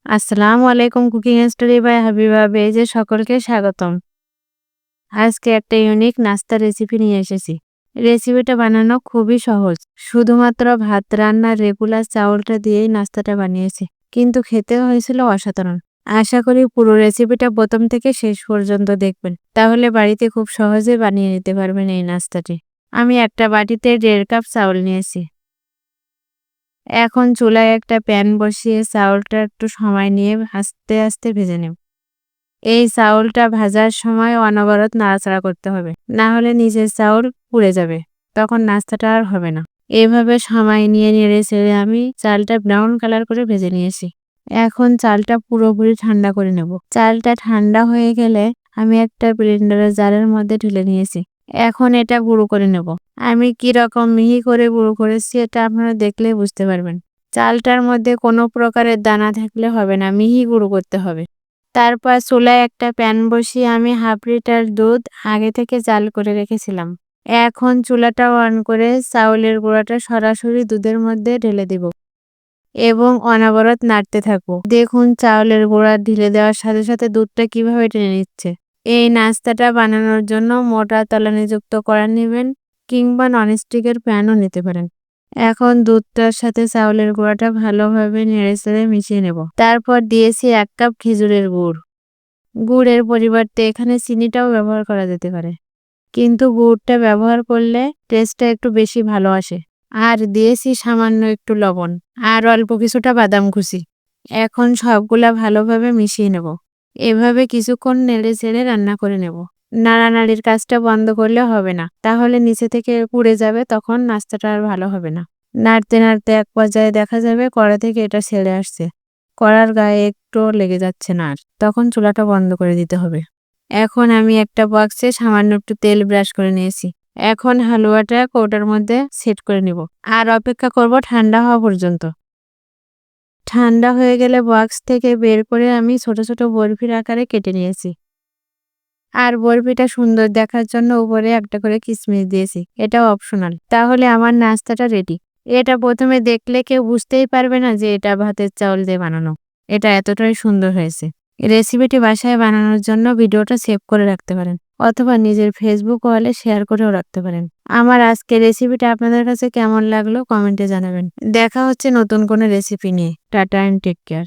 আসসালামু আলাইকুম cooking story by Habiba বেজে সকলকে স্বাগতম। আজকে একটা ইউনিক নাস্তা রেসিপি নিয়ে এসেছি। রেসিপিটা বানানো খুবই সহজ। শুধুমাত্র ভাত রান্নার রেগুলার চাউলটা দিয়েই নাস্তাটা বানিয়েছি, কিন্তু খেতে হয়েছিল অসাধারণ। আশা করি পুরো রেসিপিটা প্রথম থেকে শেষ পর্যন্ত দেখবেন, তাহলে বাড়িতে খুব সহজে বানিয়ে নিতে পারবেন এই নাস্তাটি। আমি একটা বাটিতে 1.5 কাপ চাউল নিয়েছি। এখন চুলায় একটা প্যান বসিয়ে চাউলটা একটু সময় নিয়ে আস্তে আস্তে ভেজে নেব। এই চাউলটা ভাজার সময় অনবরত নাড়াচাড়া করতে হবে, না হলে নিচের চাউল পুড়ে যাবে, তখন নাস্তাটা আর হবে না। এভাবে সময় নিয়ে নেড়ে চেড়ে আমি চালটা ব্রাউন কালার করে ভেজে নিয়েছি। এখন চালটা পুরোপুরি ঠান্ডা করে নেব। চালটা ঠান্ডা হয়ে গেলে আমি একটা ব্লেন্ডারের জারের মধ্যে ঢেলে নিয়েছি। এখন এটা গুঁড়ো করে নেব। আমি কি রকম মিহি করে গুঁড়ো করেছি এটা আপনারা দেখলেই বুঝতে পারবেন। চালটার মধ্যে কোনো প্রকারের দানা থাকলে হবে না, মিহি গুঁড়ো করতে হবে। তারপর চুলায় একটা প্যান বসিয়ে আমি 1/2 লিটার দুধ আগে থেকে জাল করে রেখেছিলাম। এখন চুলাটা অন করে চাউলের গুঁড়াটা সরাসরি দুধের মধ্যে ঢেলে দিব এবং অনবরত নাড়তে থাকবো। দেখুন চাউলের গুঁড়া ঢেলে দেওয়ার সাথে সাথে দুধটা কিভাবে টেনে নিচ্ছে। এই নাস্তাটা বানানোর জন্য মোটা তলানিযুক্ত কড়া নেবেন, কিংবা ননস্টিকের প্যানও নিতে পারেন। এখন দুধটার সাথে চাউলের গুঁড়াটা ভালোভাবে নেড়েচেড়ে মিশিয়ে নেব। তারপর দিয়েছি 1 কাপ খেজুরের গুড়। গুড়ের পরিবর্তে এখানে চিনিটাও ব্যবহার করা যেতে পারে, কিন্তু গুড়টা ব্যবহার করলে টেস্টটা একটু বেশি ভালো আসে। আর দিয়েছি সামান্য একটু লবণ আর অল্প কিছুটা বাদাম কুচি। এখন সবগুলা ভালোভাবে মিশিয়ে নেব। এভাবে কিছুক্ষণ নেড়ে চেড়ে রান্না করে নেব। নাড়ানাড়ির কাজটা বন্ধ করলে হবে না, তাহলে নিচে থেকে পুড়ে যাবে, তখন নাস্তাটা আর ভালো হবে না। নাড়তে নাড়তে এক পর্যায়ে দেখা যাবে কড়া থেকে এটা ছেড়ে আসছে। কড়ার গায়ে একটুও লেগে যাচ্ছে না আর, তখন চুলাটা বন্ধ করে দিতে হবে। এখন আমি একটা বক্সে সামান্য একটু তেল ব্রাশ করে নিয়েছি। এখন হালুয়াটা কৌটার মধ্যে সেট করে নিব আর অপেক্ষা করব ঠান্ডা হওয়া পর্যন্ত। ঠান্ডা হয়ে গেলে বক্স থেকে বের করে আমি ছোট ছোট বরফির আকারে কেটে নিয়েছি। আর বরফিটা সুন্দর দেখার জন্য উপরে একটা করে কিশমিশ দিয়েছি, এটা অপশনাল। তাহলে আমার নাস্তাটা রেডি। এটা প্রথমে দেখলে কেউ বুঝতেই পারবে না যে এটা ভাতের চাউল দিয়ে বানানো। এটা এতটাই সুন্দর হয়েছে। রেসিপিটি বাসায় বানানোর জন্য ভিডিওটা সেভ করে রাখতে পারেন, অথবা নিজের ফেসবুক ওয়ালে শেয়ার করেও রাখতে পারেন। আমার আজকের রেসিপিটা আপনাদের কাছে কেমন লাগলো কমেন্টে জানাবেন। দেখা হচ্ছে নতুন কোনো রেসিপি নিয়ে। Tata and take care.